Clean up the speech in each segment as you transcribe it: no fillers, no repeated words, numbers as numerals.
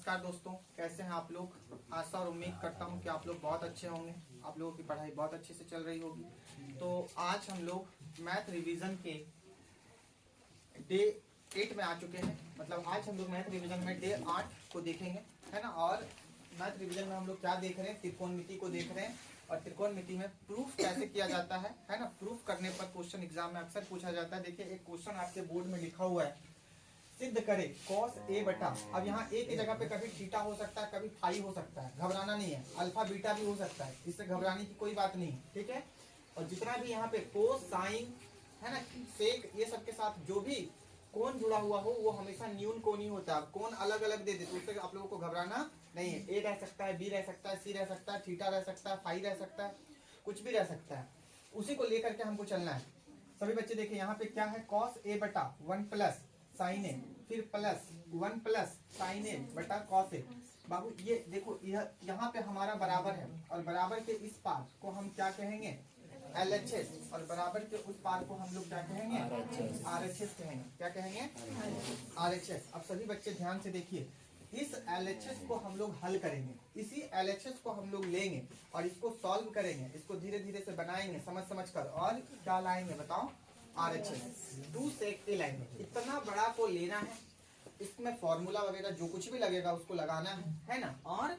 नमस्कार दोस्तों, कैसे हैं आप लोग। आशा और उम्मीद करता हूं कि आप लोग बहुत अच्छे होंगे। आप लोगों की पढ़ाई बहुत अच्छे से चल रही होगी। तो आज हम लोग मैथ रिवीजन के डे 8 में आ चुके हैं। मतलब आज हम लोग मैथ रिवीजन में डे 8 को देखेंगे, है ना। और मैथ रिवीजन में हम लोग क्या देख रहे हैं, त्रिकोणमिति को देख रहे हैं। और त्रिकोणमिति में प्रूफ कैसे किया जाता है ना। प्रूफ करने पर क्वेश्चन एग्जाम में अक्सर पूछा जाता है। देखिए एक क्वेश्चन आपके बोर्ड में लिखा हुआ है, सिद्ध करे cos a बटा। अब यहाँ a की जगह पे कभी थीटा हो सकता है, कभी फाई हो सकता है, घबराना नहीं है। अल्फा बीटा भी हो सकता है, इससे घबराने की कोई बात नहीं है, ठीक है। और जितना भी यहाँ पे कोस साइन है ना, सेक, ये सब के साथ जो भी कोण जुड़ा हुआ हो वो हमेशा न्यून कोण ही होता है। कोण अलग अलग दे देते, उससे आप लोगों को घबराना नहीं है। a रह सकता है, b रह सकता है, c रह सकता है, थीटा रह सकता है, फाई रह सकता है, कुछ भी रह सकता है। उसी को लेकर के हमको चलना है। सभी बच्चे देखिए यहाँ पे क्या है, cos a बटा 1 प्लस साइन ए, फिर प्लस 1 प्लस साइन ए बटा कॉस ए। बाबू ये देखो, यहाँ पे हमारा बराबर है और बराबर के इस पार को हम क्या कहेंगे, LHS, और बराबर के उस पार को हम लोग क्या कहेंगे, RHS कहेंगे। क्या कहेंगे, RHS। अब सभी बच्चे ध्यान से देखिए, इस LHS को हम लोग हल करेंगे, इसी LHS को हम लोग लेंगे और इसको सॉल्व करेंगे, इसको धीरे धीरे से बनाएंगे समझ समझ कर, और क्या लाएंगे बताओ, RHS 2 sec a लाएंगे। इतना बड़ा को लेना है, इसमें फॉर्मूला वगैरह जो कुछ भी लगेगा उसको लगाना है ना। और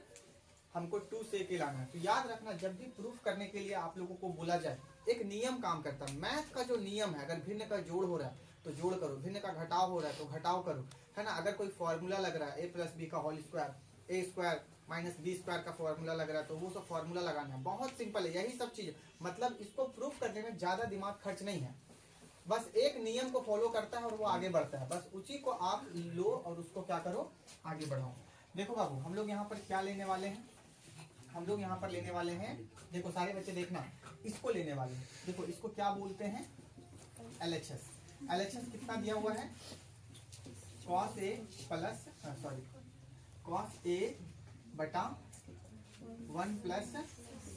हमको 2 sec a लाना है। तो याद रखना, जब भी प्रूफ करने के लिए आप लोगों को बोला जाए, एक नियम काम करता है। मैथ का जो नियम है, अगर भिन्न का जोड़ हो रहा है तो जोड़ करो, भिन्न का घटाव हो रहा है तो घटाव करो, है ना। अगर कोई फॉर्मूला लग रहा है a प्लस बी का होल स्क्वायर, ए स्क्वायर माइनस बी स्क्वायर का फॉर्मूला लग रहा है तो वो सब फॉर्मूला लगाना है। बहुत सिंपल है, यही सब चीज। मतलब इसको प्रूफ करने में ज्यादा दिमाग खर्च नहीं है, बस एक नियम को फॉलो करता है और वो आगे बढ़ता है। बस उसी को आप लो और उसको क्या करो, आगे बढ़ाओ। देखो बाबू, हम लोग यहाँ पर क्या लेने वाले हैं, हम लोग यहाँ पर लेने वाले हैं, देखो सारे बच्चे देखना, इसको लेने वाले हैं। देखो इसको क्या बोलते हैं, LHS। LHS कितना दिया हुआ है, cos a plus cos a बटा 1 प्लस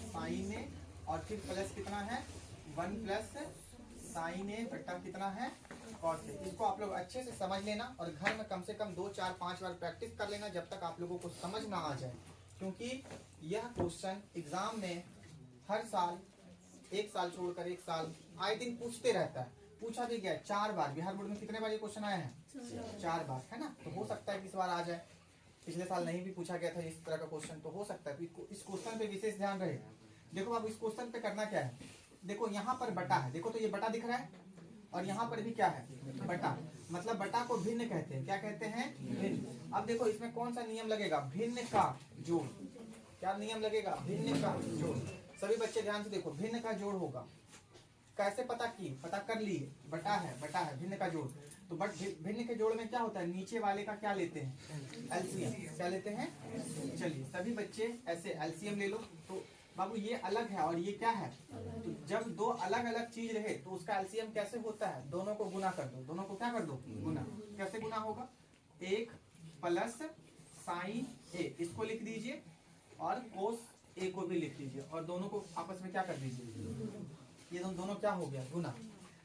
साइन ए, और फिर प्लस कितना है, 1 प्लस साइन ए बटा कितना है, cos ए। इसको आप लोग अच्छे से समझ लेना और घर में कम से कम 2 4 5 बार प्रैक्टिस कर लेना, जब तक आप लोगों को समझ ना आ जाए। क्योंकि यह क्वेश्चन एग्जाम में हर साल, एक साल छोड़कर एक साल, आए दिन पूछते रहता है। पूछा भी गया 4 बार, बिहार बोर्ड में कितने बार ये क्वेश्चन आए हैं, 4 बार, है ना। तो हो सकता है कि इस बार आ जाए। पिछले साल नहीं भी पूछा गया था इस तरह का क्वेश्चन, तो हो सकता है इस क्वेश्चन पे विशेष ध्यान रहे। देखो अब इस क्वेश्चन पे करना क्या है, देखो यहाँ पर बटा है, देखो तो ये बटा दिख रहा है, और यहाँ पर भी क्या है, बटा। मतलब बटा को भिन्न कहते हैं, क्या कहते हैं, भिन्न। अब देखो इसमें कौन सा नियम लगेगा, भिन्न का जोड़। क्या नियम लगेगा, भिन्न का जोड़। सभी बच्चे ध्यान से देखो, भिन्न का जोड़ होगा। कैसे पता कर लिए, बटा है भिन्न का जोड़। तो बट भिन्न के जोड़ में क्या होता है, नीचे वाले का क्या लेते हैं, LCM। क्या लेते हैं, चलिए सभी बच्चे ऐसे LCM ले लो। तो बाबू ये अलग है और ये क्या है, तो जब दो अलग अलग चीज रहे तो उसका LCM कैसे होता है, दोनों को गुना कर दो। दोनों को क्या कर दो, गुना। कैसे गुना होगा, 1 प्लस साइन ए, इसको लिख दीजिए, और कोस ए को भी लिख दीजिए, और दोनों को आपस में क्या कर दीजिए, ये दोनों क्या हो गया, गुना।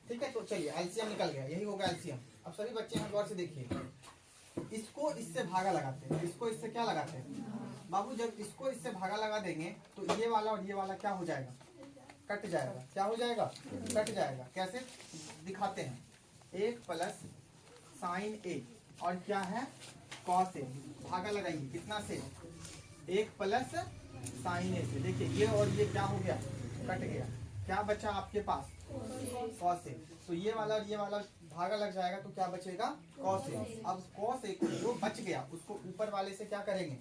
ठीक है, तो चलिए LCM निकल गया, यही होगा LCM। अब सभी बच्चे यहाँ गौर से देखिए, इसको इससे भागा लगाते हैं, इसको इससे क्या लगाते हैं बाबू। जब इसको इससे भागा लगा देंगे तो ये वाला और ये वाला क्या हो जाएगा, कट जाएगा। क्या हो जाएगा, कट जाएगा। कैसे दिखाते हैं, 1 प्लस साइन ए और क्या है, कॉस ए, भागा लगाइए कितना से, 1 प्लस साइन ए से। देखिए ये और ये क्या हो गया, कट गया। क्या बचा आपके पास, कॉस ए। तो ये वाला और ये वाला भागा लग जाएगा तो क्या बचेगा, कॉस ए। अब कॉस ए को जो बच गया उसको ऊपर वाले से क्या करेंगे,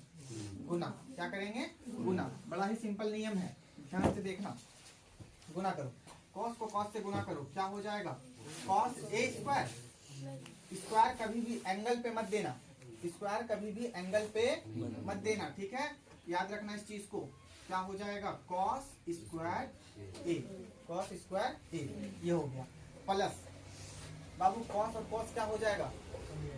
गुना। क्या करेंगे, गुना। बड़ा ही सिंपल नियम है, ध्यान से देखना। गुना करो, कॉस को कॉस से गुना करो, क्या हो जाएगा, कॉस ए स्क्वायर। स्क्वायर कभी भी एंगल पे मत देना, स्क्वायर कभी भी एंगल पे मत देना, ठीक है। याद रखना इस चीज को। क्या हो जाएगा, कॉस स्क्वायर ए, कॉस स्क्वायर ए, ये हो गया। प्लस बाबू कॉस और कॉस क्या हो जाएगा,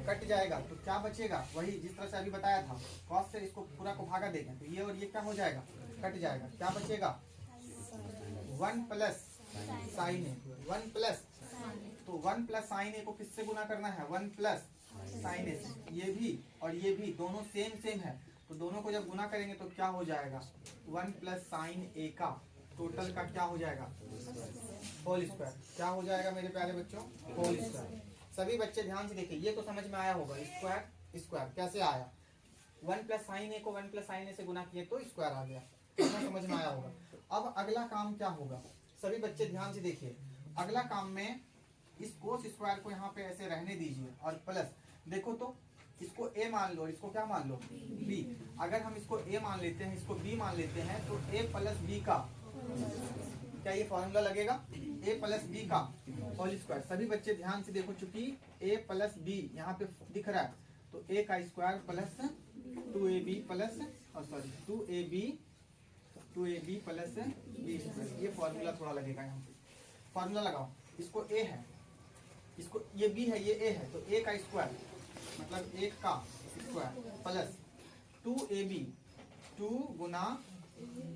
कट जाएगा। तो क्या बचेगा, वही जिस तरह से अभी बताया था, कॉस से इसको पूरा को भागा देंगे तो ये और ये क्या हो जाएगा, कट जाएगा। क्या बचेगा, 1 प्लस साइन ए, 1 प्लस। तो 1 प्लस साइन ए को किससे गुना करना है, 1 प्लस साइन ए से, ये भी और ये भी दोनों सेम सेम है, तो दोनों को जब गुना करेंगे तो क्या हो जाएगा, 1 प्लस साइन ए का टोटल का क्या हो जाएगा, होल स्क्वायर। क्या हो जाएगा मेरे प्यारे बच्चों, होल स्क्वायर। सभी बच्चे ध्यान से देखिए, ये तो समझ में आया होगा, स्क्वायर स्क्वायर कैसे आया, 1 प्लस साइन ए को 1 प्लस साइन ए से गुना किए तो स्क्वायर आ गया, इतना समझ में आया होगा। अब अगला काम क्या होगा, सभी बच्चे ध्यान से देखिए, अगला काम में इस कोस स्क्वायर को यहाँ पे ऐसे रहने दीजिए और प्लस, देखो तो इसको a मान लो, इसको क्या मान लो, b। अगर हम इसको a मान लेते हैं, इसको b मान लेते हैं, तो a प्लस b का क्या ये फॉर्मूला लगेगा, a प्लस बी का होल स्क्वायर। सभी बच्चे ध्यान से देखो, चूंकि a प्लस बी यहाँ पे दिख रहा है, तो a का square plus 2ab plus sorry 2ab plus b square, ये फॉर्मूला थोड़ा लगेगा यहाँ पे। फॉर्मूला लगाओ, इसको a है, इसको ये b है, ये a है, तो a का स्क्वायर मतलब 1 का square plus 2ab, 2 Guna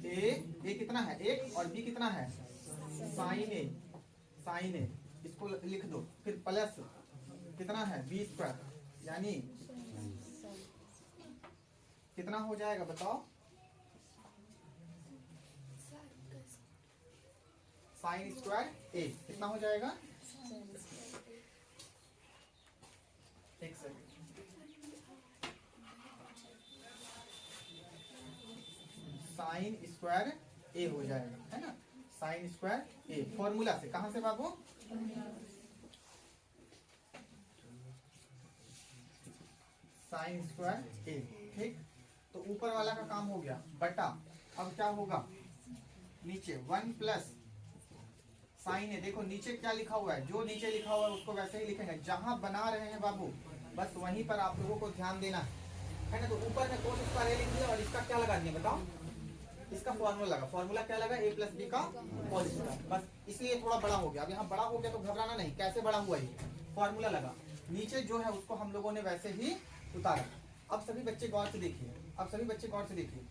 a कितना है 1 और b कितना है साइन ए, इसको लिख दो, फिर प्लस कितना है b स्क्वायर, यानी कितना हो जाएगा बताओ, साइन स्क्वायर ए कितना हो जाएगा, एक सेकंड, साइन स्क्वायर ए हो जाएगा, है ना, साइन स्क्वायर ए। फॉर्मूला से, कहां से बाबू, साइन स्क्वायर ए, ठीक। तो ऊपर वाला का काम हो गया, बटा अब क्या होगा, नीचे 1 प्लस साइन ए, देखो नीचे क्या लिखा हुआ है, जो नीचे लिखा हुआ है उसको वैसे ही लिखेंगे, जहां बना रहे हैं बाबू बस वहीं पर आप लोगों को ध्यान देना है ना। तो ऊपर में कोस स्क्वायर ए लिख दिया और इसका क्या लगा दिया बताओ, इसका फॉर्मूला लगा, फॉर्मूला क्या लगा, a प्लस बी का होल स्क्वायर, बस इसलिए थोड़ा बड़ा हो गया। अब यहाँ बड़ा हो गया तो घबराना नहीं, कैसे बड़ा हुआ ये, फॉर्मूला लगा, नीचे जो है उसको हम लोगों ने वैसे ही उतारा। अब सभी बच्चे गौर से देखिए, अब सभी बच्चे गौर से देखिए,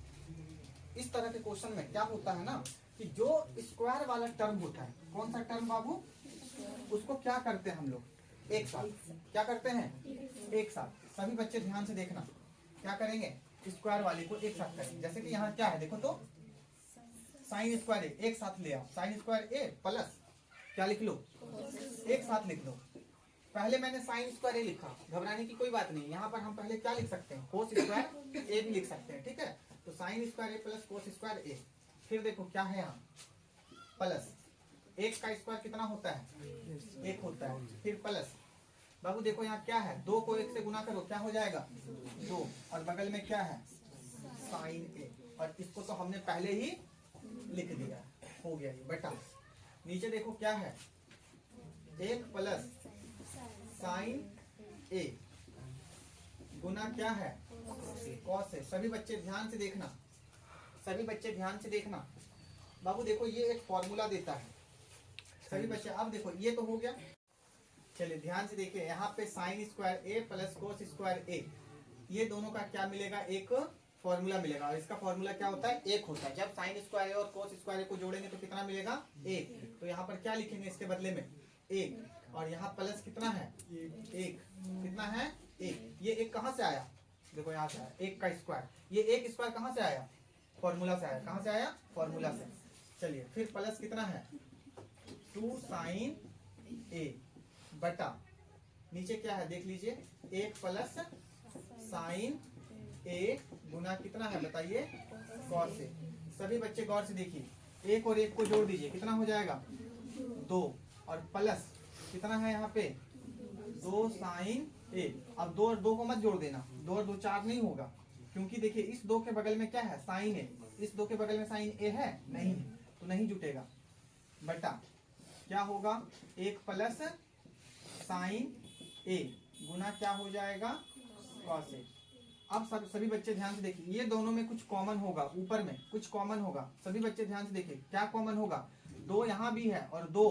इस तरह के क्वेश्चन में क्या होता है ना, कि जो स्क्वायर वाला टर्म होता है, कौन सा टर्म बाबू, उसको क्या करते हैं हम लोग एक साथ, क्या करते हैं एक साथ। सभी बच्चे ध्यान से देखना, क्या करेंगे, स्क्वायर वाले को एक साथ करेंगे। जैसे कि यहाँ क्या है देखो तो, साइन स्क्वायर ए एक साथ ले आओ, साइन स्क्वायर ए प्लस क्या लिख लो, एक साथ लिख दो। पहले मैंने साइन स्क्वायर ए लिखा, घबराने की कोई बात नहीं, यहाँ पर हम पहले क्या लिख सकते हैं, कोस स्क्वायर ए भी लिख सकते हैं, ठीक है। तो साइन स्क्वायर ए प्लस कोस स्क्वायर ए, फिर देखो क्या है यहाँ, प्लस 1 का स्क्वायर कितना होता है, 1 होता है, फिर प्लस बाबू देखो यहाँ क्या है, 2 को 1 से गुना करो क्या हो जाएगा 2, और बगल में क्या है साइन ए, और इसको तो हमने पहले ही लिख दिया, हो गया ये बेटा। नीचे देखो क्या है, 1 प्लस साइन ए गुना क्या है कॉस ए। सभी बच्चे ध्यान से देखना, सभी बच्चे ध्यान से देखना बाबू, देखो ये एक फॉर्मूला देता है सभी बच्चे। अब देखो ये तो हो गया, चलिए ध्यान से देखिए, यहाँ पे साइन स्क्वायर ए प्लस कोस स्क्वायर ए, ये दोनों का क्या मिलेगा, एक फॉर्मूला मिलेगा, और इसका फॉर्मूला क्या होता है, 1 होता है। जब साइन स्क्वायर ए और कोस स्क्वायर ए को जोड़ेंगे तो कितना मिलेगा 1, तो यहाँ पर क्या लिखेंगे इसके बदले में 1, और यहाँ प्लस कितना है 1, कितना है 1, ये 1 कहाँ से आया, देखो यहाँ से आया 1 का स्क्वायर, ये 1 स्क्वायर कहाँ से आया, फॉर्मूला से आया, कहाँ से आया फॉर्मूला से। चलिए फिर प्लस कितना है 2 साइन ए बटा नीचे क्या है देख लीजिए, 1 प्लस साइन ए गुना कितना है बताइए कॉस ए। सभी बच्चे गौर से देखिए, 1 और 1 को जोड़ दीजिए कितना हो जाएगा 2, और प्लस कितना है यहाँ पे 2 साइन ए। अब 2 और 2 को मत जोड़ देना, 2 और 2 4 नहीं होगा, क्योंकि देखिए इस 2 के बगल में क्या है साइन ए, इस 2 के बगल में साइन ए है नहीं, तो नहीं जुटेगा, बटा क्या होगा 1 प्लस साइन ए गुना क्या हो जाएगा कॉस ए। अब सभी बच्चे ध्यान से देखिए, ये दोनों में कुछ कॉमन होगा, ऊपर में कुछ कॉमन होगा, सभी बच्चे ध्यान से देखिए क्या कॉमन होगा, 2 यहाँ भी है और 2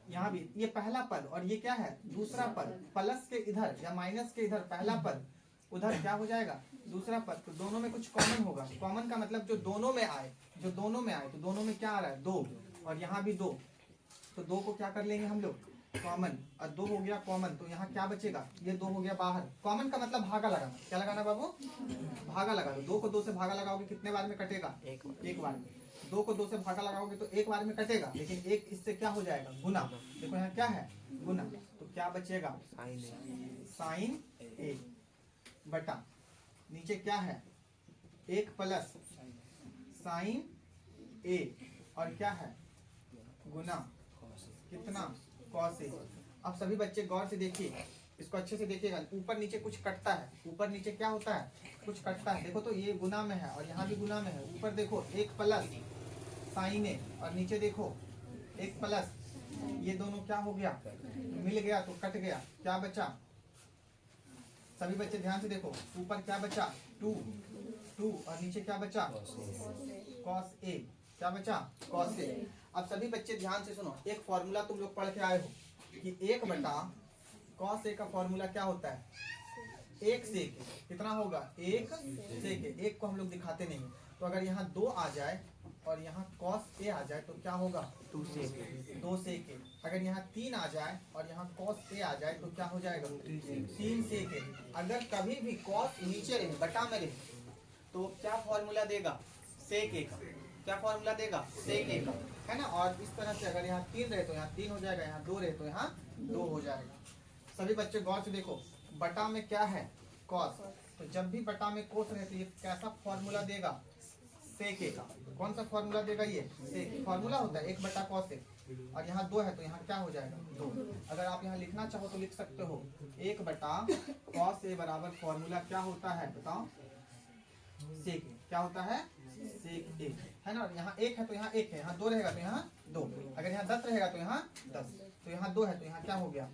यहाँ भी, ये पहला पद और ये क्या है दूसरा पद, प्लस के इधर या माइनस के इधर पहला पद, उधर क्या हो जाएगा दूसरा पद, तो दोनों में कुछ कॉमन होगा। कॉमन का मतलब जो दोनों में आए, तो दोनों में क्या आ रहा है 2, और यहाँ भी 2, तो 2 को क्या कर लेंगे हम लोग कॉमन और 2 हो गया कॉमन, तो यहाँ क्या बचेगा, ये 2 हो गया बाहर। कॉमन का मतलब भागा लगाना, क्या लगाना बाबू, भागा लगा दो। 2 को 2 से भागा लगाओगे कितने बार में कटेगा, एक बार में। 2 को 2 से भागा लगाओगे तो एक बार में कटेगा, लेकिन एक इससे क्या हो जाएगा, गुना। देखो यहाँ क्या है, गुना, तो क्या बचेगा, साइन ए बटा नीचे क्या है, 1 प्लस साइन ए और क्या है, गुना कितना, कॉस ए। अब सभी बच्चे गौर से देखिए, इसको अच्छे से देखिएगा, ऊपर नीचे कुछ कटता है, ऊपर नीचे क्या होता है, कुछ कटता है। देखो तो ये गुना में है और यहाँ भी गुना में है। ऊपर देखो 1 प्लस साइन ए और नीचे देखो 1 प्लस, ये दोनों क्या हो गया, मिल गया तो कट गया, क्या बचा। सभी बच्चे ध्यान से देखो, ऊपर क्या बचा, 2 और नीचे क्या बचा, कॉस ए, क्या बचा, कॉस ए। अब सभी बच्चे ध्यान से सुनो, एक फॉर्मूला तुम लोग पढ़ के आए हो कि 1 बटा कॉस ए का फॉर्मूला क्या होता है, 1 सेक। कितना होगा, 1 सेक। 1 को हम लोग दिखाते नहीं, तो अगर यहाँ 2 आ जाए और यहाँ कॉस ए आ जाए तो क्या होगा, 2 सेक, 2 सेक। अगर यहाँ 3 आ जाए और यहाँ कॉस ए आ जाए तो क्या हो जाएगा, 3 सेक। अगर कभी भी कॉस नीचे रहे, बटा में रहे, तो क्या फॉर्मूला देगा, सेक ए का। क्या फॉर्मूला देगा, सेक ए का, है ना। और इस तरह से अगर यहाँ 3 रहे तो यहाँ 3 हो जाएगा, यहाँ 2 रहे तो यहाँ 2 हो जाएगा। सभी बच्चे गौर से देखो, बटा में क्या है, कॉस, तो जब भी बटा में कोस रहे तो ये कैसा फॉर्मूला देगा, सेक ए का। कौन सा फॉर्मूला देगा, ये सेक फॉर्मूला होता है, 1 बटा कॉस ए। और यहाँ 2 है तो यहाँ क्या हो जाएगा, 2। अगर आप यहाँ लिखना चाहो तो लिख सकते हो, 1 बटा कॉस ए बराबर फॉर्मूला क्या होता है, बताओ, सेक ए। क्या होता है, सेक ए, है ना। यहाँ 1 है तो यहाँ 1 है, यहाँ 2 रहेगा तो यहाँ 2, अगर यहाँ 10 रहेगा तो यहाँ 10, तो यहाँ 2 है तो यहाँ क्या हो गया,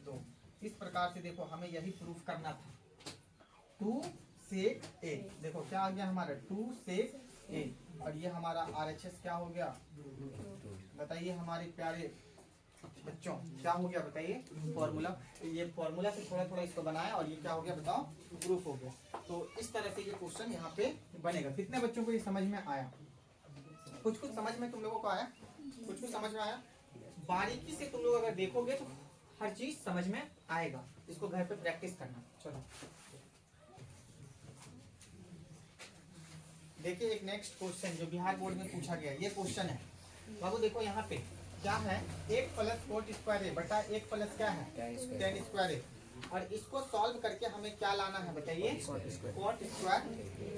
2। इस प्रकार से देखो हमें यही प्रूफ करना था, 2 सेक ए। देखो क्या आ गया हमारा, 2 सेक ए, और ये हमारा RHS क्या हो गया, बताइए हमारे प्यारे बच्चों, क्या हो गया बताइए, फॉर्मूला। ये फॉर्मूला से थोड़ा थोड़ा इसको बनाया और ये क्या हो गया बताओ, प्रूफ हो गया। तो इस तरह से ये क्वेश्चन यहाँ पे बनेगा। कितने बच्चों को ये समझ में आया, कुछ कुछ समझ में तुम लोगों को आया, कुछ कुछ समझ में आया। बारीकी से तुम लोग अगर देखोगे तो हर चीज समझ में आएगा। इसको घर पे प्रैक्टिस करना। चलो देखिए, एक नेक्स्ट क्वेश्चन जो बिहार बोर्ड में पूछा गया, ये क्वेश्चन है बाबू। देखो यहाँ पे क्या है, 1 प्लस कोट स्क्वायर ए बटा 1 प्लस क्या है, टेन स्क्वायर ए। और इसको सॉल्व करके हमें क्या लाना है बताइए, कोट स्क्वायर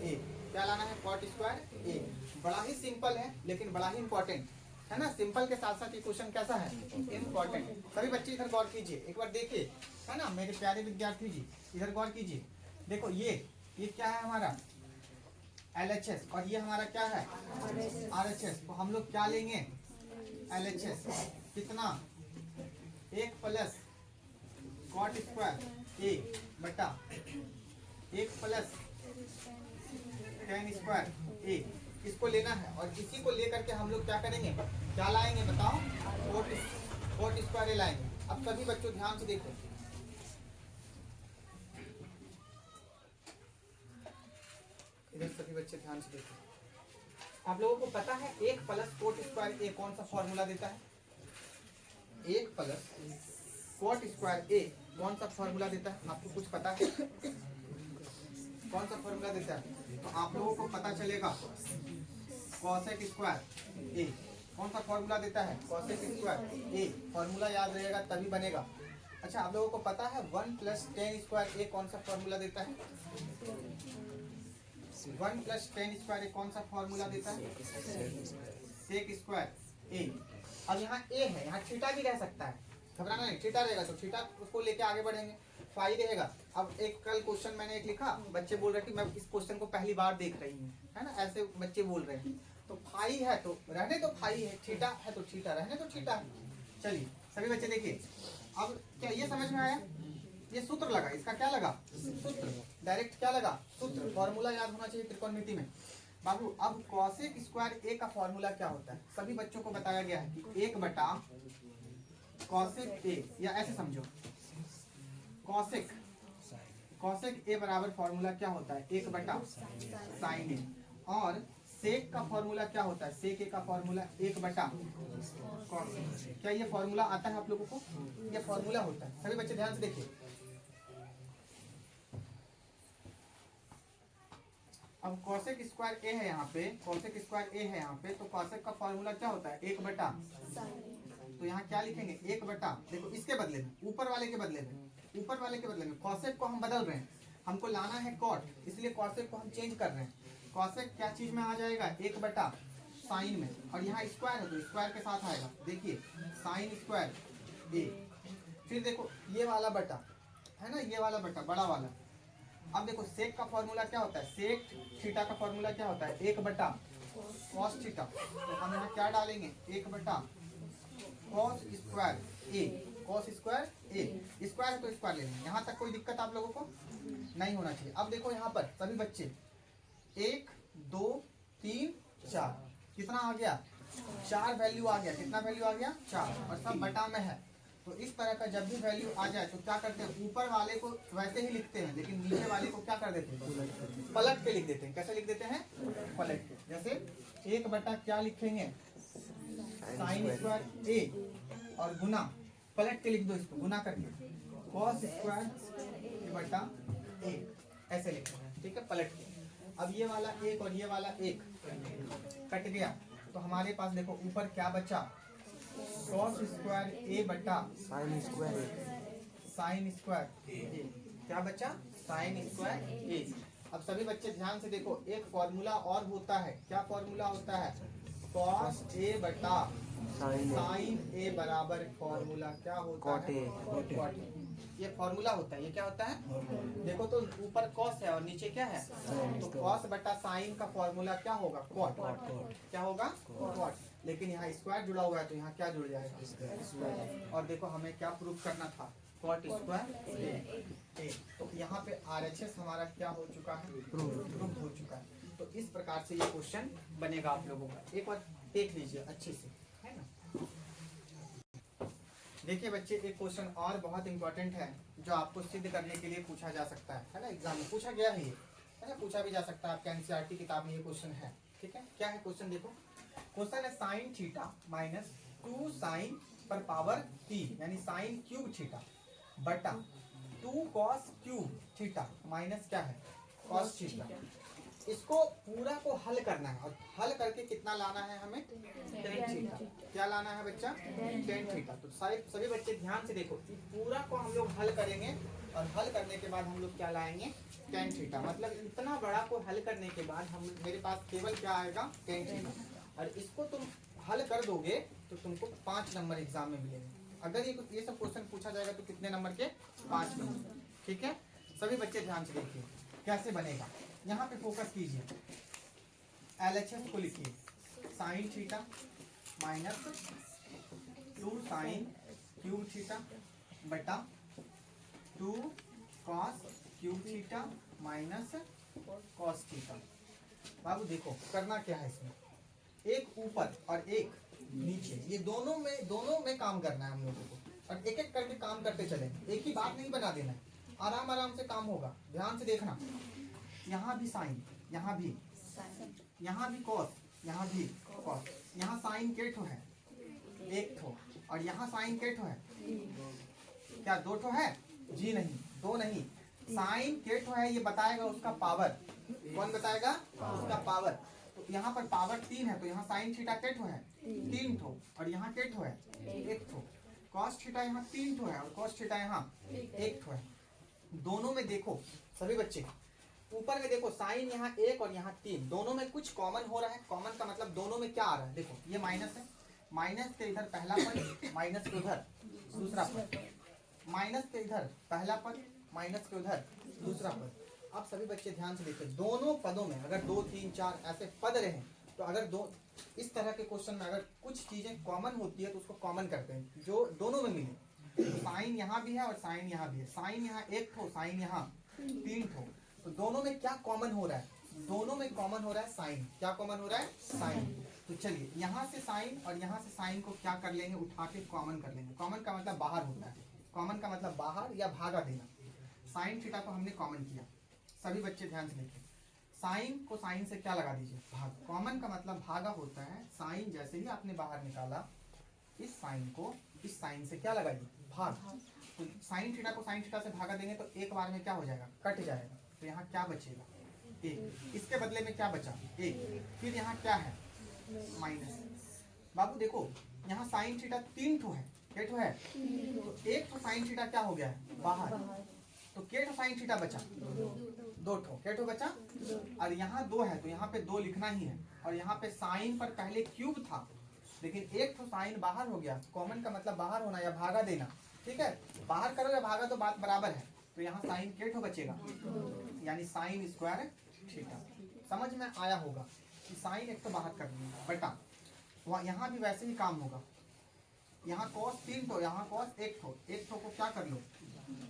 ए। क्या लाना है, कोट स्क्वायर ए। बड़ा ही सिंपल है लेकिन बड़ा ही इंपॉर्टेंट है ना। सिंपल के साथ साथ ये क्वेश्चन कैसा है, इंपॉर्टेंट। सभी बच्चे इधर गौर कीजिए, एक बार देखिए, है ना मेरे प्यारे विद्यार्थी जी, इधर गौर कीजिए। देखो ये क्या है हमारा LHS और ये हमारा क्या है RHS। तो हम लोग क्या लेंगे, LHS कितना, 1 प्लस कॉट स्क्वायर ए बटा 1 प्लस टेन स्क्वायर ए। इसको लेना है और इसी को लेकर के हम लोग क्या करेंगे, क्या लाएंगे बताओ, कोट स्क्वायर ए लाएंगे। अब सभी बच्चों ध्यान से देखो, इधर सभी बच्चे ध्यान से देखो। आप लोगों को पता है 1 प्लस कोट स्क्वायर ए कौन सा फॉर्मूला देता है, 1 प्लस कोट स्क्वायर ए कौन सा फॉर्मूला देता है, आपको कुछ पता है कौन सा फॉर्मूला देता है। तो आप लोगों को पता चलेगा कोसेक स्क्वायर ए कौन सा फॉर्मूला देता है, कोसेक स्क्वायर ए। फॉर्मूला याद रहेगा तभी बनेगा। अच्छा आप लोगों को पता है 1 प्लस टेन स्क्वायर ए कौन सा फॉर्मूला देता है, 1 प्लस टेन स्क्वायर ए कौन सा फॉर्मूला देता है, सेक स्क्वायर ए। अब यहाँ ए है, यहाँ थीटा भी रह सकता है, घबराना नहीं, थीटा रहेगा तो थीटा उसको लेके आगे बढ़ेंगे, फाई रहेगा। अब एक कल क्वेश्चन मैंने एक लिखा, बच्चे बोल रहे कि मैं इस क्वेश्चन को पहली बार देख रही हूँ, है ना, ऐसे बच्चे बोल रहे हैं। तो फाई है तो रहने दो फाई है, थीटा है तो थीटा रहने दो थीटा है। चलिए सभी बच्चे देखिए, अब क्या ये समझ में आया, ये सूत्र लगा, इसका क्या लगा, सूत्र, डायरेक्ट क्या लगा, सूत्र। फॉर्मूला याद होना चाहिए त्रिकोणमिति में बाबू। अब कॉसेक स्क्वायर ए का फॉर्मूला क्या होता है, सभी बच्चों को बताया गया है कि 1 बटा कॉसेक ए, या ऐसे समझो कॉसेक ए बराबर फॉर्मूला क्या होता है, 1 बटा साइन ए। और सेक का फॉर्मूला क्या होता है? सेक ए का फॉर्मूला 1/cos। क्या ये फॉर्मूला आता है आप लोगों को? ये फॉर्मूला होता है। सभी बच्चे ध्यान से देखिए, अब कॉसेक स्क्वायर ए है यहाँ पे, कॉसेक स्क्वायर ए है यहाँ पे, तो कॉसेक का फॉर्मूला क्या होता है? 1/, तो यहाँ क्या लिखेंगे? 1/, देखो इसके बदले में, ऊपर वाले के बदले में, ऊपर वाले के बदले में कॉसेक को हम बदल रहे हैं, हमको लाना है कॉट, इसलिए कॉसेक को हम चेंज कर रहे हैं। कॉसेक क्या चीज में आ जाएगा? 1/, साइन में, और यहाँ स्क्वायर है तो स्क्वायर के साथ आएगा। देखिए साइन स्क्वायर ए, फिर देखो ये वाला बटा है ना, ये वाला बटा बड़ा वाला। अब देखो सेक का फॉर्मूला क्या होता है? सेक थीटा का फॉर्मूला क्या होता है? 1/, कॉस थीटा, तो हम यहाँ क्या डालेंगे? 1/, कॉस स्क्वायर ए, कॉस स्क्वायर ए, स्क्वायर है तो स्क्वायर लेंगे। यहाँ तक कोई दिक्कत आप लोगों को नहीं होना चाहिए। अब देखो यहाँ पर सभी बच्चे 1 2 3 4, कितना आ गया? 4 वैल्यू आ गया। कितना वैल्यू आ गया? 4, और सब बटा में है। तो इस तरह का जब भी वैल्यू आ जाए तो क्या करते हैं? ऊपर वाले को वैसे ही लिखते हैं, लेकिन नीचे वाले को क्या कर देते हैं? पलट के लिख देते हैं। कैसे लिख देते हैं? पलट के। जैसे 1/, क्या लिखेंगे? साइन स्क्वायर ए, और गुना, पलट के लिख दो इसको, गुना करके कॉस स्क्वायर बटा ए, ऐसे लिखना है, ठीक है, पलट के। अब ये वाला 1 और ये वाला 1 कट गया, तो हमारे पास देखो ऊपर क्या बचा? कॉस स्क्वायर ए बटा साइन स्क्वायर ए, क्या बचा? साइन स्क्वायर ए। अब सभी बच्चे ध्यान से देखो, एक फॉर्मूला और होता है। क्या फॉर्मूला होता है? कॉस ए बटा साइन ए बराबर फॉर्मूला क्या होता है? कॉट ए। ये फॉर्मूला होता है। ये क्या होता है? देखो तो ऊपर कॉस है और नीचे क्या है? तो कॉस बटा साइन का फॉर्मूला क्या होगा? कॉट। क्या होगा? कॉट। लेकिन यहाँ स्क्वायर जुड़ा हुआ है तो यहाँ क्या जुड़ जाएगा? और देखो हमें क्या प्रूफ करना था? कॉट स्क्वायर ए। तो यहाँ पे RHS हमारा क्या हो चुका है? प्रूफ हो चुका है। तो इस प्रकार से ये क्वेश्चन बनेगा आप लोगों का। एक बार देख लीजिए अच्छे से, है ना। देखिए बच्चे, एक क्वेश्चन और बहुत इंपॉर्टेंट है जो आपको सिद्ध करने के लिए पूछा जा सकता है ना, एग्जाम में पूछा गया है ये, है ना, पूछा भी जा सकता है। आपके NCERT किताब में ये क्वेश्चन है, ठीक है। क्या है क्वेश्चन? देखो क्वेश्चन है साइन थीटा माइनस 2 साइन पर पावर 3, यानी साइन क्यूब थीटा बटा 2 कॉस क्यूब थीटा माइनस क्या है? Cos theta. इसको पूरा को हल करना है, और हल करके कितना लाना है हमें? tan theta. क्या लाना है बच्चा? tan theta. तो सभी बच्चे ध्यान से देखो, पूरा को हम लोग हल करेंगे, और हल करने के बाद हम लोग क्या लाएंगे? tan theta. मतलब इतना बड़ा को हल करने के बाद हम मेरे पास केवल क्या आएगा? tan theta. और इसको तुम हल कर दोगे तो तुमको 5 नंबर एग्जाम में मिलेंगे। अगर ये सब क्वेश्चन पूछा जाएगा तो कितने नंबर के? 5 नंबर, ठीक है। सभी बच्चे ध्यान से देखिए कैसे बनेगा। यहाँ पे फोकस कीजिए, LHS को लिखिए, sine theta minus 2 sine cube theta बटा 2 cos cube theta minus cos theta. बाबू देखो करना क्या है इसमें, एक ऊपर और एक नीचे, ये दोनों में काम करना है हम लोगों को, और एक एक करके काम करते चलेंगे। एक ही बात नहीं बना देना है, आराम आराम से काम होगा। ध्यान से देखना, यहाँ भी साइन, यहाँ भी कॉस, यहाँ भी कॉस। यहाँ साइन के ठो है? 1 ठो, और यहाँ साइन के ठो है? क्या 2 ठो है? जी नहीं, 2 नहीं, साइन के ठो है, ये बताएगा उसका पावर। कौन बताएगा? उसका पावर। तो यहाँ पर पावर 3 है, तो यहाँ साइन थीटा के ठो है? 3 ठो, और यहाँ के ठो है? 1 ठो। कॉस थीटा यहाँ 3 ठो है, और कॉस थीटा यहाँ 1 ठो है। दोनों में देखो सभी बच्चे, ऊपर में देखो साइन यहाँ 1 और यहाँ 3, दोनों में कुछ कॉमन हो रहा है। कॉमन का मतलब दोनों में क्या आ रहा है? देखो ये माइनस है, माइनस के इधर पहला पद, माइनस के उधर दूसरा पद, माइनस के इधर पहला पद, माइनस के उधर दूसरा पद। अब सभी बच्चे ध्यान से देखिए, दोनों पदों में अगर 2 3 4 ऐसे पद रहे, तो अगर इस तरह के क्वेश्चन में अगर कुछ चीजें कॉमन होती है तो उसको कॉमन करते हैं जो दोनों में मिले। साइन यहाँ भी है और साइन यहाँ भी है, साइन यहाँ 1 ठो, साइन यहाँ 3 ठो, तो दोनों में क्या कॉमन हो रहा है? दोनों में कॉमन हो रहा है साइन। क्या कॉमन हो रहा है? साइन। तो चलिए यहाँ से साइन और यहाँ से साइन को क्या कर लेंगे? उठा के कॉमन कर लेंगे। कॉमन का मतलब बाहर होता है, कॉमन का मतलब बाहर या भागा देना। साइन थीटा को हमने कॉमन किया। सभी बच्चे ध्यान से देखिए, साइन को साइन से क्या लगा दीजिए, भाग। कॉमन का मतलब भागा होता है। साइन जैसे ही आपने बाहर निकाला, इस साइन को इस साइन से क्या लगाइए, भाग। तो साइन थीटा को साइन थीटा से भागा देंगे तो एक बार में क्या हो जाएगा, कट जाएगा। तो यहाँ क्या बचेगा, एक। इसके बदले में क्या बचा, एक। फिर यहाँ क्या है, माइनस। बाबू देखो यहाँ साइन थीटा 3 ठो है, क्या ठो है, तो एक ठो साइन थीटा क्या हो गया है, बाहर। तो क्या ठो साइन थीटा बचा, 2 ठो। क्या ठो बचा, और यहाँ 2 है तो यहाँ पे 2 लिखना ही है। और यहाँ पे साइन पर पहले क्यूब था, लेकिन एक ठो साइन बाहर हो गया। कॉमन का मतलब बाहर होना या भागा देना, ठीक है। बाहर करो या भागा तो बात बराबर है। तो यहाँ साइन क्या ठो बचेगा, यानी साइन स्क्वायर थीटा। समझ में आया होगा कि साइन एक तो बाहर कर दिया बटा, वहाँ यहाँ भी वैसे ही काम होगा। यहाँ कॉस 3 ठो, यहाँ कॉस 1 ठो। 1 ठो को क्या कर लो,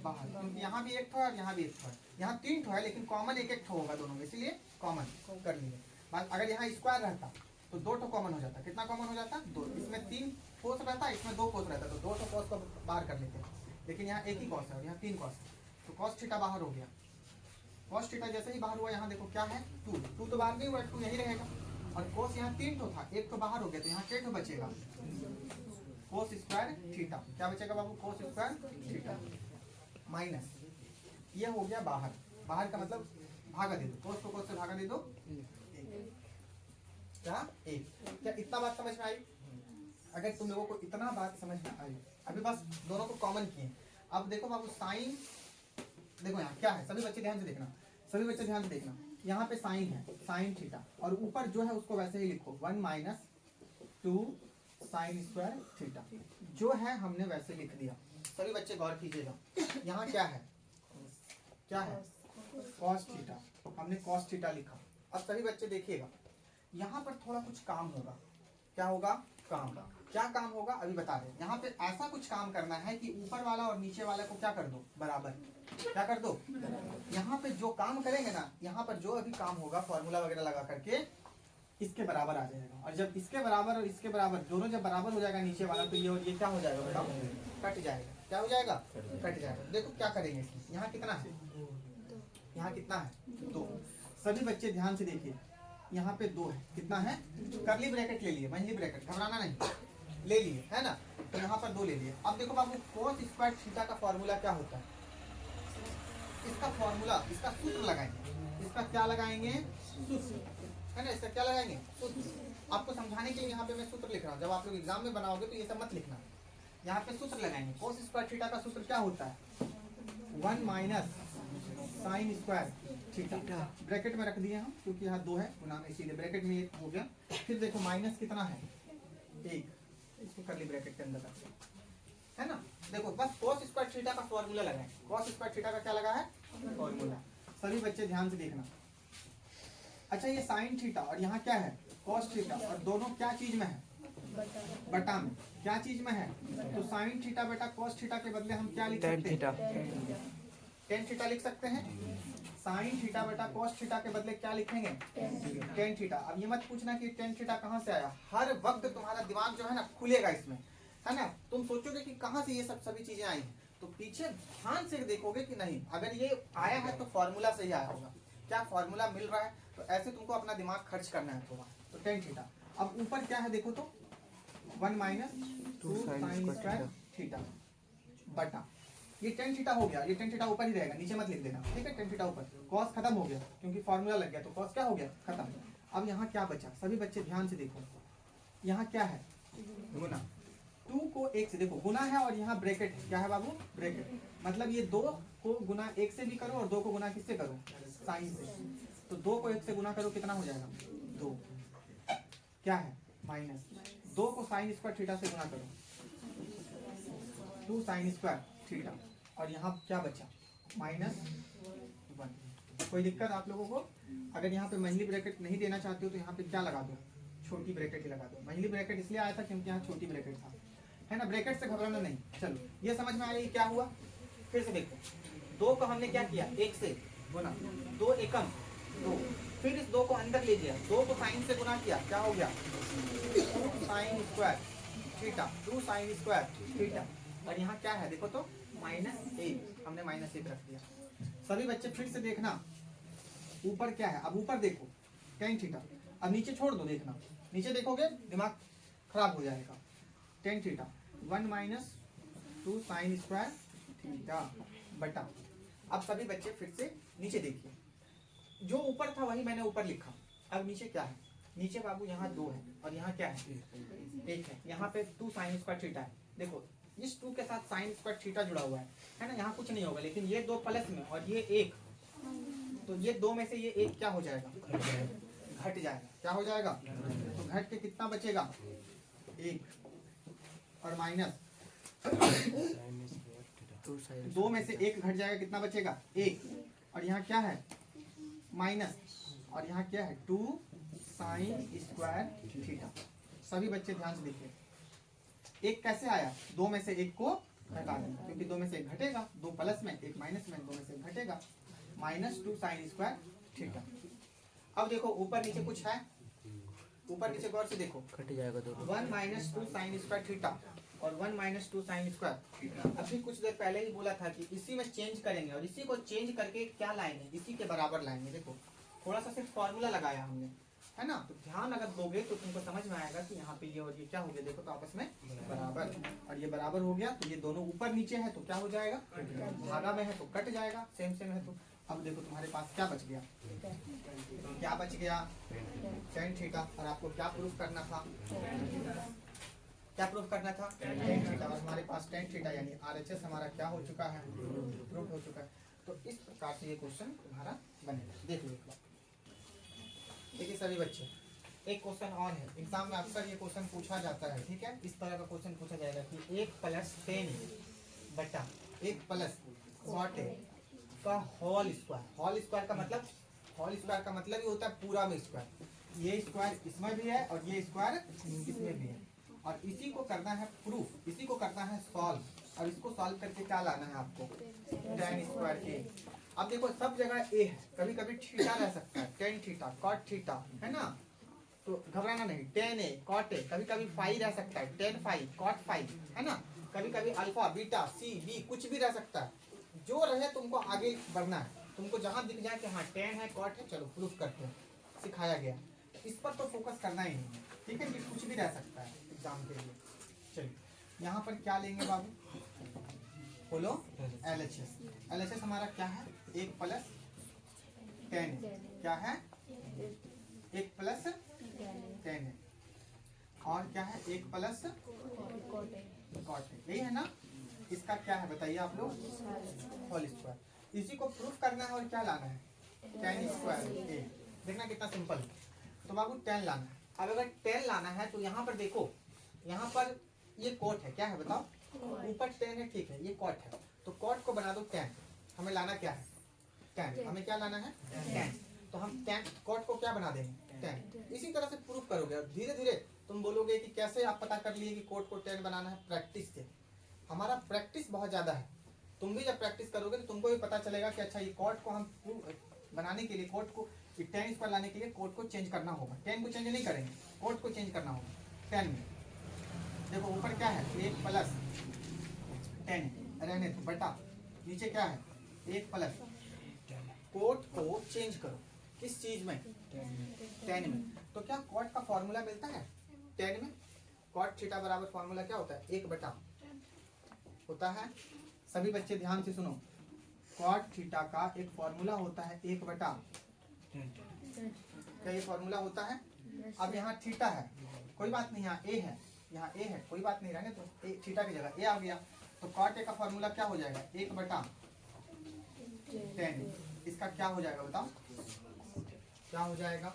बाहर, क्योंकि यहाँ भी 1 ठो है और यहाँ भी 1 ठो है। यहाँ 3 ठो है लेकिन कॉमन 1 ठो होगा दोनों में, इसीलिए कॉमन कर लिए। अगर यहाँ स्क्वायर रहता तो 2 ठो कॉमन हो जाता। कितना कॉमन हो जाता, 2। इसमें 3 कोस रहता, इसमें 2 कोस रहता, तो 2 ठो कॉस को बाहर कर लेते हैं। लेकिन यहाँ एक ही कॉस है और यहाँ 3 कॉस है, तो कॉस थीटा बाहर हो गया। कॉस थीटा जैसे ही बाहर हुआ, यहाँ देखो क्या है, 2 तो बाहर नहीं हुआ, 2 यही रहेगा। और कोस यहाँ 3 ठो था, 1 तो बाहर हो गया, तो यहाँ क्या ठो बचेगा, कोस स्क्वायर थीटा। क्या बचेगा बाबू, कोस स्क्वायर थीटा माइनस, ये हो गया बाहर। बाहर का मतलब भागा दे दो, कोस को कोस से भागा दे दो, क्या, 1। क्या इतना बात समझ में आई? अगर तुम लोगों को इतना बात समझ में आई, अभी बस दोनों को कॉमन किए। अब देखो बाबू साइन, देखो यहाँ क्या है, सभी बच्चे ध्यान से देखना, सभी बच्चे ध्यान से देखना। यहाँ पे साइन है, साइन थीटा, और ऊपर जो है उसको वैसे ही लिखो, 1 माइनस 2 साइन स्क्वायर थीटा। जो है हमने वैसे लिख दिया। सभी बच्चे गौर कीजिएगा, यहाँ क्या है, क्या है, कॉस थीटा। हमने कॉस थीटा लिखा। अब सभी बच्चे देखिएगा, यहाँ पर थोड़ा कुछ काम होगा। क्या होगा, काम। क्या काम होगा अभी बता रहे हैं। यहाँ पे ऐसा कुछ काम करना है कि ऊपर वाला और नीचे वाले को क्या कर दो, बराबर। क्या कर दो, यहाँ पे जो काम करेंगे ना, यहाँ पर जो अभी काम होगा फॉर्मूला वगैरह लगा करके इसके बराबर आ जाएगा। और जब इसके बराबर और इसके बराबर दोनों जब बराबर हो जाएगा नीचे वाला, तो ये और ये क्या हो जाएगा बेटा, कट जाएगा। क्या हो जाएगा, कट जाएगा। देखो क्या करेंगे इसमें, यहाँ कितना है, यहाँ कितना है, 2। सभी बच्चे ध्यान से देखिए, यहाँ पे 2 है, कितना है, करली ब्रैकेट ले लिए, मंझली ब्रैकेट, घबराना नहीं, ले लिए है ना। तो यहाँ पर 2 ले लिए। अब देखो बाबू, कोस स्क्वायर थीटा का फॉर्मूला क्या होता है, इसका फॉर्मूला, इसका सूत्र लगाएंगे। इसका क्या लगाएंगे, सूत्र, है ना। इसका क्या लगाएंगे, सूत्र। आपको समझाने के लिए यहाँ पे मैं सूत्र लिख रहा हूँ, जब आप लोग एग्जाम में बनाओगे तो ये सब मत लिखना। यहाँ पे सूत्र लगाएंगे। कोस स्क्वायर थीटा का सूत्र क्या होता है, 1 minus sine square theta. Bracket में रख दिए हम, क्योंकि यहाँ 2 है गुना में, इसीलिए ब्रैकेट में 1 हो गया। फिर देखो माइनस कितना है, 1, इसको करली ब्रैकेट के अंदर रख दिया, है ना। देखो बस कोस स्क्वायर थीटा का फॉर्मूला लगाएं। कोस स्क्वायर थीटा का क्या लगा है, फॉर्मूला। सभी बच्चे ध्यान से देखना। अच्छा ये साइन थीटा और यहाँ क्या है, कॉस थीटा, और दोनों क्या चीज में है, बटा में। क्या चीज में है, तो साइन थीटा बेटा कॉस थीटा के बदले हम क्या लिख सकते हैं, टेन थीटा लिख सकते हैं। साइन थीटा बेटा कॉस थीटा के बदले क्या लिखेंगे, टेन थीटा। अब ये मत पूछना कि टेन थीटा कहाँ से आया, हर वक्त तुम्हारा दिमाग जो है ना खुलेगा इसमें, है ना। तुम सोचोगे कि कहाँ से ये सब सभी चीजें आई हैं, तो पीछे ध्यान से देखोगे कि नहीं, अगर ये आया है तो फॉर्मूला से ही आया होगा। क्या फॉर्मूला मिल रहा है, तो ऐसे तुमको अपना दिमाग खर्च करना है थोड़ा। तो टेन थीटा। अब ऊपर क्या है देखो, तो 1 माइनस 2 साइन स्क्वायर थीटा बटा, ये टेन थीटा हो गया। ये टेन थीटा ऊपर ही रहेगा, नीचे मत लिख देना, ठीक है। टेन थीटा ऊपर, कॉस खत्म हो गया क्योंकि फॉर्मूला लग गया, तो कॉस क्या हो गया, खत्म। अब यहाँ क्या बचा, सभी बच्चे ध्यान से देखो, यहाँ क्या है, गुना। 2 को 1 से, देखो गुना है और यहाँ ब्रैकेट है, क्या है बाबू, ब्रैकेट। मतलब ये 2 को गुना 1 से भी करो और 2 को गुना किससे करो, साइन से। तो 2 को 1 से गुना करो, कितना हो जाएगा, 2। क्या है, माइनस 2 को साइन स्क्वायर थीटा से गुना करो, 2 साइन स्क्वायर थीटा। और यहाँ क्या बचा, -1। कोई दिक्कत आप लोगों को? अगर यहाँ पे मंझली ब्रैकेट नहीं देना चाहते हो तो यहाँ पे क्या लगा दो, छोटी ब्रैकेट ही लगा दो। मंझली ब्रैकेट इसलिए आया था क्योंकि यहाँ छोटी ब्रैकेट था, है ना। ब्रैकेट से घबराना नहीं। चलो ये समझ में आया क्या हुआ, फिर से देखो। 2 को हमने क्या किया, 1 से गुना, 2 एकम 2। फिर इस 2 को अंदर ले लिया, 2 को साइन से गुना किया, क्या हो गया, 2 sine square theta, 2 sine square theta. और यहाँ क्या है देखो तो, -1, हमने -1 रख दिया। सभी बच्चे फिर से देखना, ऊपर क्या है, अब ऊपर देखो tan थीटा, अब नीचे छोड़ दो, देखना नीचे देखोगे दिमाग खराब हो जाएगा। tan theta 1 minus 2 sine square theta बटा, अब सभी बच्चे फिर से नीचे देखिए, जो ऊपर था वही मैंने ऊपर लिखा, अब नीचे क्या है, नीचे बाबू यहाँ 2 है और यहाँ क्या है 1 है, यहाँ पे 2 साइन स्क्वायर थीटा है। देखो इस 2 के साथ साइन स्क्वायर थीटा जुड़ा हुआ है ना, यहाँ कुछ नहीं होगा, लेकिन ये 2 प्लस में और ये 1, तो ये 2 में से ये 1 क्या हो जाएगा, घट जाएगा। क्या हो जाएगा, तो घट के कितना बचेगा 1 और माइनस 2 में से 1 घट जाएगा, कितना बचेगा 1, और यहाँ क्या है माइनस, और यहाँ क्या है 2 साइन स्क्वायर थीटा। सभी बच्चे ध्यान से देखिए, 1 कैसे आया, 2 में से 1 को घटा देंगे, क्योंकि 2 में से 1 घटेगा, 2 प्लस में 1 माइनस में, 2 में से 1 घटेगा, माइनस 2 साइन स्क्वायर थीटा। अब देखो ऊपर नीचे कुछ है, ऊपर नीचे गौर से देखो, कट जाएगा तो 1 माइनस 2 साइन स्क्वायर थीटा और 1 माइनस 2 साइन स्क्वायर। अभी कुछ देर पहले ही बोला था कि इसी में चेंज करेंगे, और इसी को चेंज करके क्या लाएंगे, इसी के बराबर लाएंगे। देखो थोड़ा सा सिर्फ फॉर्मूला लगाया हमने, है ना, तो ध्यान अगर दोगे तो तुमको समझ में आएगा कि यहाँ पे ये और ये क्या हो गया, देखो तो आपस में बराबर, और ये बराबर हो गया, तो ये दोनों ऊपर नीचे है तो क्या हो जाएगा, भागा में है तो कट जाएगा, सेम सेम है तो। अब देखो तुम्हारे पास क्या बच गया, क्या बच गया tan थीटा, और आपको क्या प्रूफ करना था, क्या प्रूफ करना था tan थीटा, और हमारे पास tan थीटा यानी RHS हमारा क्या हो चुका है, प्रूफ हो चुका है। तो इस प्रकार से ये क्वेश्चन तुम्हारा बनेगा। देख लो देखिए सभी बच्चे, एक क्वेश्चन और है, एग्जाम में अक्सर ये क्वेश्चन पूछा जाता है, ठीक है, इस तरह का क्वेश्चन पूछा जाएगा कि 1 प्लस 10 बटा 1 प्लस cot A का होल स्क्वायर। होल स्क्वायर का मतलब, होल स्क्वायर का मतलब ये होता है पूरा में स्क्वायर, ये स्क्वायर इसमें भी है और ये स्क्वायर इसमें भी है, और इसी को करना है प्रूफ, इसी को करना है सॉल्व, और इसको सॉल्व करके क्या लाना है आपको, tan स्क्वायर A। अब देखो सब जगह A है, कभी कभी थीटा रह सकता है, tan थीटा cot थीटा, है ना, तो घबराना नहीं, tan A cot A, कभी कभी फाई रह सकता है, tan फाई cot फाई, है ना, कभी कभी अल्फा बीटा सी बी कुछ भी रह सकता है, जो रहे तुमको आगे बढ़ना है, तुमको जहां दिख जाए कि हाँ tan है cot है, चलो प्रूफ करते हैं, सिखाया गया, इस पर तो फोकस करना ही नहीं है, ठीक है, ये कुछ भी रह सकता है एग्जाम के लिए। चलिए यहाँ पर क्या लेंगे बाबू, बोलो LHS। LHS हमारा क्या है, 1 प्लस tan, क्या है 1 प्लस tan, और क्या है 1 प्लस cot, यही है ना, इसका क्या है बताइए आप लोग, होल स्क्वायर। इसी को प्रूफ करना है और क्या लाना है, tan स्क्वायर A। देखना कितना सिंपल है, तो बाबू tan लाना है। अब अगर tan लाना है तो यहाँ पर देखो, यहाँ पर ये cot है, क्या है बताओ, ऊपर tan है, ठीक है, ये cot है, तो cot को बना दो tan, हमें लाना क्या है tan, हमें क्या लाना है tan, तो हम tan cot को क्या बना देंगे tan। इसी तरह से प्रूफ करोगे, और धीरे धीरे तुम बोलोगे कि कैसे आप पता कर लिए कि cot को tan बनाना है, प्रैक्टिस से। हमारा प्रैक्टिस बहुत ज्यादा है, तुम भी जब प्रैक्टिस करोगे तो तुमको भी पता चलेगा कि अच्छा ये cot को हम बनाने के लिए, cot को tan स्क्वायर लाने के लिए cot को चेंज करना होगा, tan को चेंज नहीं करेंगे, cot को चेंज करना होगा tan में। देखो ऊपर क्या है 1 प्लस tan, रहने दो बटा, नीचे क्या है 1 प्लस, cot को चेंज करो किस चीज में, tan में, तो क्या cot का फॉर्मूला मिलता है tan में, cot थीटा बराबर फॉर्मूला क्या होता है 1 बटा होता है। सभी बच्चे ध्यान से सुनो, cot थीटा का एक फॉर्मूला होता है 1 बटा, क्या ये फॉर्मूला होता है। अब यहाँ थीटा है, कोई बात नहीं, यहाँ A है, यहाँ A है, कोई बात नहीं, रहने तो थीटा की जगह A आ गया, तो cot A का फॉर्मूला क्या हो जाएगा 1 बटा tan, इसका क्या हो जाएगा बताओ, क्या हो जाएगा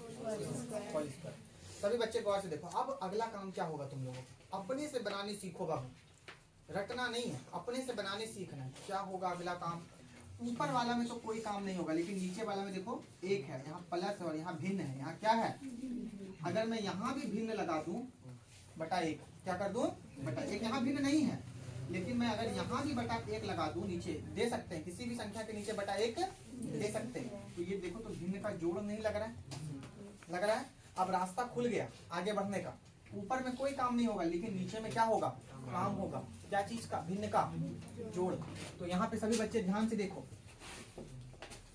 होल स्क्वायर। सभी बच्चे गौर से देखो, अब अगला काम क्या होगा, तुम लोगों अपने से बनाने सीखो बाबू, रटना नहीं है, अपने से बनाने सीखना है। क्या होगा अगला काम, ऊपर वाला में तो कोई काम नहीं होगा, लेकिन नीचे वाला में देखो 1 है, यहाँ प्लस और यहाँ भिन्न है, यहाँ क्या है, अगर मैं यहाँ भी भिन्न लगा दूं बटा 1, क्या कर दूं बटा 1, यहाँ भिन्न नहीं है, लेकिन मैं अगर यहाँ भी बटा 1 लगा दूं, नीचे दे सकते हैं, किसी भी संख्या के नीचे बटा 1 दे सकते हैं, तो ये देखो तो भिन्न का जोड़ नहीं लग रहा है, लग रहा है। अब रास्ता खुल गया आगे बढ़ने का, ऊपर में कोई काम नहीं होगा, लेकिन नीचे में क्या होगा, काम होगा, क्या चीज का, भिन्न का जोड़। तो यहाँ पे सभी बच्चे ध्यान से देखो,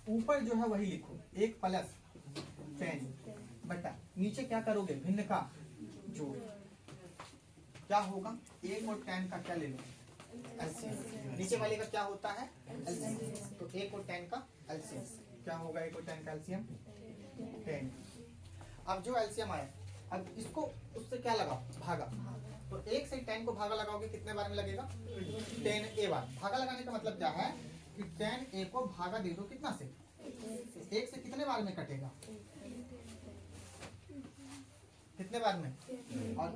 ऊपर जो है वही लिखो, 1 प्लस tan बटा नीचे क्या करोगे, भिन्न का जोड़, क्या होगा, 1 और tan का क्या ले लो, एलसीएम। नीचे वाले का क्या होता है, एलसीएम। तो 1 और tan का एलसीएम क्या होगा, 1 और tan का एलसीएम 10। अब जो एलसीएम आया, अब इसको उससे क्या लगाओ, भागा। तो 1 से 10 को भागा लगाओगे कितने बार में लगेगा, 10a बार। भागा लगाने का मतलब क्या है कि 10a को भागा दे दो कितना से, 1 से कितने बार में कटेगा, कितने बार में। और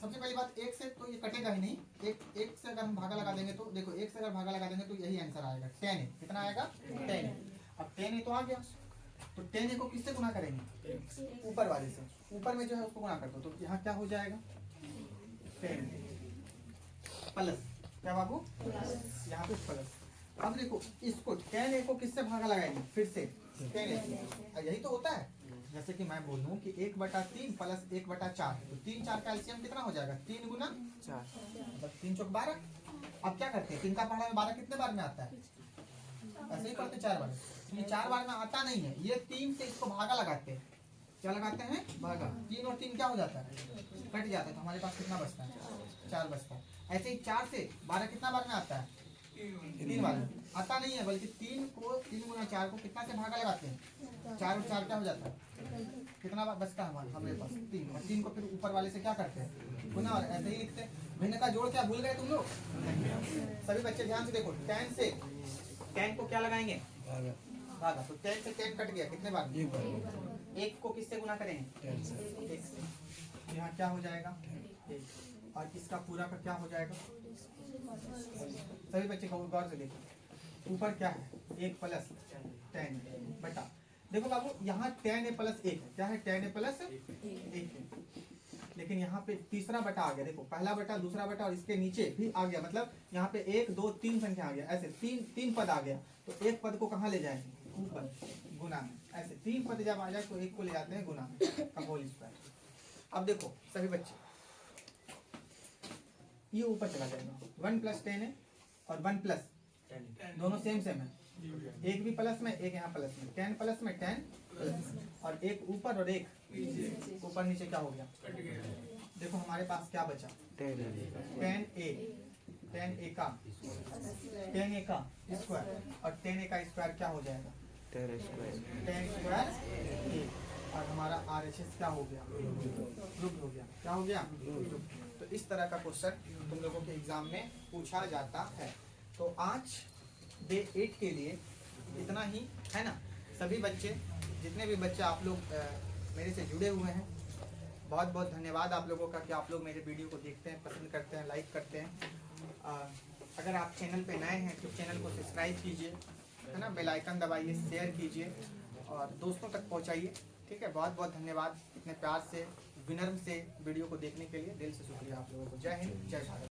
सबसे पहली बात, 1 से तो ये कटेगा ही नहीं, एक से अगर हम भागा लगा देंगे तो देखो, 1 से अगर भागा लगा देंगे तो यही आंसर आएगा 10a। कितना आएगा, 10a। अब 10a तो आ गया, तो 10a को किससे गुना करेंगे, ऊपर वाले से, ऊपर में जो है उसको गुना कर दो, तो यहाँ क्या हो जाएगा, 10 प्लस क्या बाबू, यहाँ पे प्लस। अब देखो इसको 10a को किससे भागा लगाएंगे, फिर से 10a, यही तो होता है। जैसे कि मैं बोलूं कि 1/3 प्लस 1/4, तो 3 4 का एलसीएम कितना हो जाएगा, 3 गुना 4, मतलब 3 चौक 12। अब क्या करते हैं, 3 का पहाड़ा में 12 कितने बार में आता है, ऐसे ही पढ़ते 4 बार। ये 4 बार में आता नहीं है, ये 3 से इसको भागा लगाते हैं, क्या लगाते हैं, भागा। 3 और 3 क्या हो जाता है, कट जाता है, तो हमारे पास कितना बचता है, 4 बचता है। ऐसे ही 4 से 12 कितना बार में आता है, 3 बार में आता नहीं है, बल्कि 3 गुना 4 को कितना से भागा लगाते हैं, 4 और 4 क्या हो जाता है, कितना बार बचता है हमारे पास, 3। और 3 को फिर ऊपर वाले से क्या करते हैं, गुना, और ऐसे ही लिखते हैं। भिन्न का जोड़ क्या भूल गए तुम लोग, सभी बच्चे ध्यान से देखो, 10 से 10 को क्या लगाएंगे, भागा। तो 10 से 10 कट गया कितने बार, 1 को किससे गुना करेंगे, 1 से। यहाँ क्या हो जाएगा, 1, और इसका पूरा का क्या हो जाएगा। सभी बच्चे को गौर से देखो, ऊपर क्या है, 1 प्लस 10 बटा, देखो बाबू यहाँ 10a प्लस 1 है, क्या है, 10a प्लस 1 है, लेकिन यहाँ पे तीसरा बटा आ गया। देखो पहला बटा, दूसरा बटा और इसके नीचे भी आ गया, मतलब यहाँ पे 1 2 3 संख्या आ गया, ऐसे तीन पद आ गया। तो एक पद को कहाँ ले जाएंगे, ऊपर, गुना में। ऐसे 3 पद जब आ जाए तो एक को ले जाते हैं गुना में, का होल स्क्वायर। अब देखो सभी बच्चे, ये ऊपर चला जाएगा, 1 प्लस 10 है और 1 प्लस 10 दोनों सेम है, एक भी प्लस में, एक यहाँ प्लस में, 10 प्लस में 10 प्लस, और एक ऊपर और एक ऊपर नीचे क्या हो गया, देखो हमारे पास क्या बचा, 10a का स्क्वायर, और 10a का स्क्वायर क्या हो जाएगा, 10 स्क्वायर, और हमारा RHS क्या हो गया, ग्रुप हो गया, क्या हो गया, ग्रुप। तो इस तरह का क्वेश्चन तुम लोगों के एग्जाम में पूछा जाता है। तो आज डे 8 के लिए इतना ही है ना। सभी बच्चे, जितने भी बच्चे आप लोग मेरे से जुड़े हुए हैं, बहुत बहुत धन्यवाद आप लोगों का कि आप लोग मेरे वीडियो को देखते हैं, पसंद करते हैं, लाइक करते हैं। अगर आप चैनल पे नए हैं तो चैनल को सब्सक्राइब कीजिए, है ना, बेल आइकन दबाइए, शेयर कीजिए और दोस्तों तक पहुंचाइए। ठीक है, बहुत बहुत धन्यवाद इतने प्यार से, विनम्र से वीडियो को देखने के लिए। दिल से शुक्रिया आप लोगों को। जय हिंद, जय भारत।